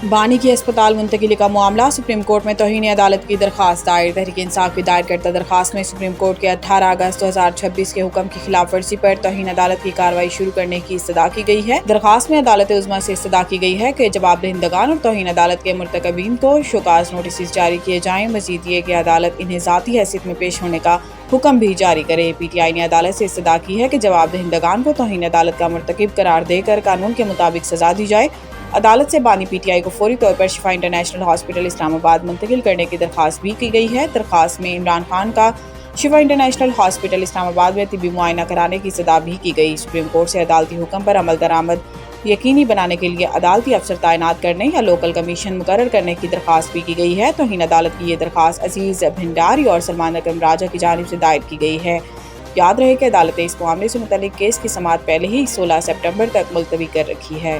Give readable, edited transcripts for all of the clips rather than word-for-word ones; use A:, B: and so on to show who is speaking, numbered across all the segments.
A: बानी की अस्पताल मुंतकिली का मामला, सुप्रीम कोर्ट में तौहीन अदालत की दरखास्त दायर। तहरीक इंसाफ की दायर करता दरखास्त में सुप्रीम कोर्ट के 18 अगस्त 2026 के हुक्म की खिलाफ वर्जी पर तौहीन अदालत की कार्रवाई शुरू करने की इस्तदा की गई है। दरखास्त में अदालत उज़्मा से इस्तदा की गई है कि जवाबदहिंदगान और तौहीन अदालत के मुर्तकबीन को शोकाज नोटिस जारी किए जाएं। मजीद ये कि अदालत इन्हें ज़ाती हैसियत में पेश होने का हुक्म भी जारी करे। PTI ने अदालत से इस्तदा की है कि जवाबदहिंदगान को तौहीन अदालत का मुर्तकिब करार देकर कानून के मुताबिक सजा दी जाए। अदालत से बानी PTI को फौरी तौर पर शिफा इंटरनेशनल हॉस्पिटल इस्लामाबाद मुंतकिल करने की दरखास्त भी की गई है। दरखास्त में इमरान खान का शिफा इंटरनेशनल हॉस्पिटल इस्लामाबाद में तिब्बी मुआयना कराने की सदा भी की गई। सुप्रीम कोर्ट से अदालती हुक्म पर अमल दरामद यकीनी बनाने के लिए अदालती अफसर तैनात करने या लोकल कमीशन मुकर्रर करने की दरखास्त भी की गई है। तौहीन अदालत की ये दरखास्त अजीज भिंडारी और सलमान अकरम राजा की जानिब से दायर की गई है। याद रहे कि अदालतें इस मामले से मुतल्लिक केस की समाअत पहले ही 16 सितंबर तक मुलतवी कर रखी है।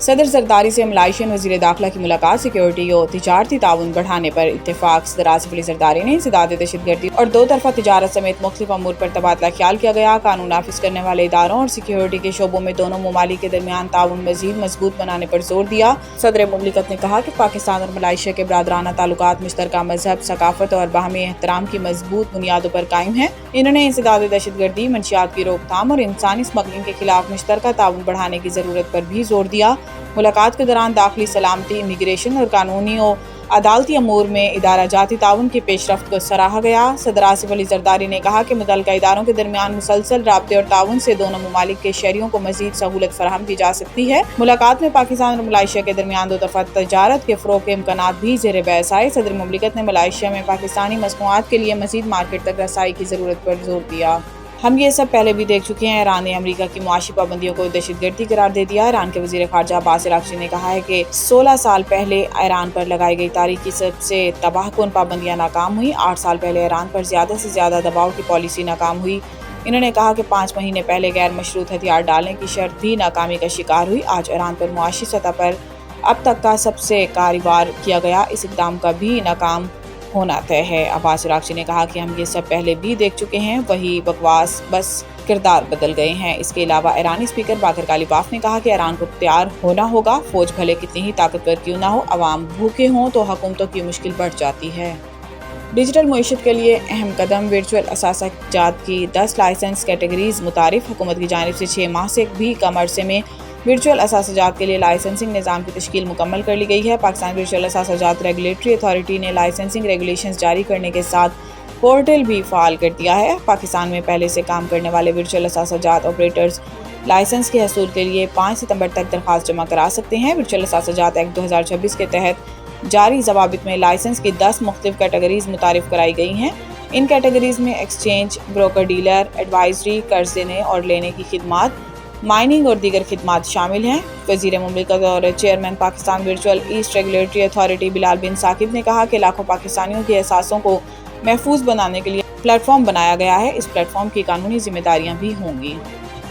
A: सदर जरदारी से मलाइशियन वज़ीर दाखिला की मुलाकात, सिक्योरिटी और तिजारती ताउन बढ़ाने पर इत्तेफाक। सदर आसिफ अली जरदारी ने इंसदाद दहशतगर्दी और दो तरफा तिजारत समेत मुख्तलिफ अमूर पर तबादला ख्याल किया गया। कानून नाफिज करने वाले इदारों और सिक्योरिटी के शोबों में दोनों ममालिक के दरमियान ताउन मजीद मजबूत बनाने पर जोर दिया। सदर मुमलिकत ने कहा कि पाकिस्तान और मलाइशिया के बरादराना ताल्लुकात मुश्तरका मजहब, सकाफत और बाहमी एहतराम की मजबूत बुनियादों पर कायम है। इन्होंने इंसदाद दहशतगर्दी, मंशियात की रोकथाम और इंसानी स्मगलिंग के खिलाफ मुश्तरका ताउन बढ़ाने की जरूरत पर भी जोर दिया। मुलाकात के दौरान दाखिली सलामती, इमिग्रेशन और कानूनी और अदालती अमूर में इदारा जाती ताउन की पेशरफ्त को सराहा गया। सदर आसिफ अली जरदारी ने कहा कि मुतल्लिका इदारों के दरमियान मुसलसल राब्ते और ताउन से दोनों ममालिक के शहरियों को मजीद सहूलत फराहम की जा सकती है। मुलाकात में पाकिस्तान और मलाइशिया के दरमियान दो तरफा तजारत के फ़रोग़ के इम्कानात भी ज़ेर बहस आए। सदर मुमलिकत ने मलाइशिया में पाकिस्तानी मसनूआत के लिए मजीद मार्केट तक रसाई की ज़रूरत पर जोर दिया। हम ये सब पहले भी देख चुके हैं। ईरान ने अमेरिका की मुआशी पाबंदियों को दहशतगर्दी करार दे दिया। ईरान के वज़ीर ख़ारजा अब्बास अराग़ची ने कहा है कि 16 साल पहले ईरान पर लगाई गई तारीख की सबसे तबाहकुन पाबंदियां नाकाम हुई। 8 साल पहले ईरान पर ज़्यादा से ज़्यादा दबाव की पॉलिसी नाकाम हुई। इन्होंने कहा कि 5 महीने पहले गैर मशरूत हथियार डालने की शर्त भी नाकामी का शिकार हुई। आज ईरान पर मुआशी सतह पर अब तक का सबसे कारीवार किया गया इस इक़दाम का भी नाकाम होना तय है। अब्बास अराग़ची ने कहा कि हम ये सब पहले भी देख चुके हैं, वही बकवास, बस किरदार बदल गए हैं। इसके अलावा ईरानी स्पीकर बाकर कालिबाफ ने कहा कि ईरान को तैयार होना होगा। फौज भले कितनी ही ताकतवर क्यों ना हो, अवाम भूखे हों तो हुकूमतों की मुश्किल बढ़ जाती है। डिजिटल मईशत के लिए अहम कदम, वर्चुअल असासाजात की 10 लाइसेंस कैटेगरीज मुतारिफ। हुकूमत की जानिब से 6 माह से भी कम अरसे में वर्चुअल असासाजात के लिए लाइसेंसिंग निज़ाम की तश्कील मुकम्मल कर ली गई है। पाकिस्तान वर्चुअल असासाजात रेगुलेटरी अथॉरिटी ने लाइसेंसिंग रेगुलेशंस जारी करने के साथ पोर्टल भी फ़ाल कर दिया है। पाकिस्तान में पहले से काम करने वाले वर्चुअल असासाजात ऑपरेटर्स लाइसेंस के हसूल के लिए 5 सितंबर तक दरख्वास्त जमा करा सकते हैं। वर्चुअल असासाजात एक्ट 2026 के तहत जारी ज़वाबित में लाइसेंस की 10 मुख्तलिफ कैटेगरीज मुतारिफ कराई गई हैं। इन कैटेगरीज में एक्सचेंज, ब्रोकर डीलर, एडवाइजरी, कर्ज देने और लेने की खिदमात, माइनिंग और दीगर खिदमात शामिल हैं। वज़ीर मुमलिकत और chairman Pakistan virtual asset regulatory authority Bilal bin Saqib ने कहा कि लाखों पाकिस्तानियों के एहसासों को महफूज बनाने के लिए प्लेटफॉर्म बनाया गया है। इस प्लेटफॉर्म की कानूनी जिम्मेदारियां भी होंगी।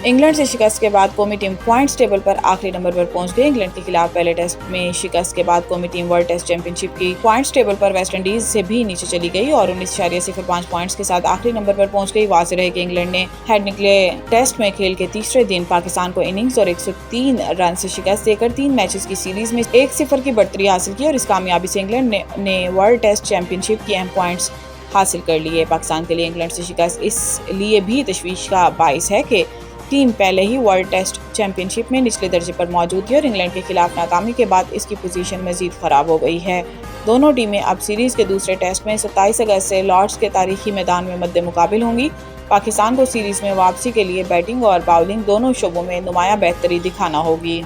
A: इंग्लैंड से शिकस्त के बाद कौमी टीम पॉइंट्स टेबल पर आखिरी नंबर पर पहुंच गई। इंग्लैंड के खिलाफ पहले टेस्ट में शिकस्त के बाद कौमी टीम वर्ल्ड टेस्ट चैंपियनशिप की पॉइंट्स टेबल पर वेस्ट इंडीज से भी नीचे चली गई और 19.05 पॉइंट्स के साथ आखिरी नंबर पर पहुंच गई। वाज़ेह है कि इंग्लैंड ने हेड निकले टेस्ट में खेल के तीसरे दिन पाकिस्तान को इनिंग्स और 103 रन से शिकस्त देकर 3 मैचेस की सीरीज में 1-0 की बढ़तरी हासिल की और इस कामयाबी से इंग्लैंड ने वर्ल्ड टेस्ट चैंपियनशिप की अहम पॉइंट्स हासिल कर लिए। पाकिस्तान के लिए इंग्लैंड से शिकस्त इसलिए भी तशवीश का बाइस है कि टीम पहले ही वर्ल्ड टेस्ट चैंपियनशिप में निचले दर्जे पर मौजूद थी और इंग्लैंड के खिलाफ नाकामी के बाद इसकी पोजीशन मजीद ख़राब हो गई है। दोनों टीमें अब सीरीज़ के दूसरे टेस्ट में 27 अगस्त से लॉर्ड्स के तारीखी मैदान में मद्दे मुकाबिल होंगी। पाकिस्तान को सीरीज़ में वापसी के लिए बैटिंग और बाउलिंग दोनों शोबों में नुमाया बेहतरी दिखाना होगी।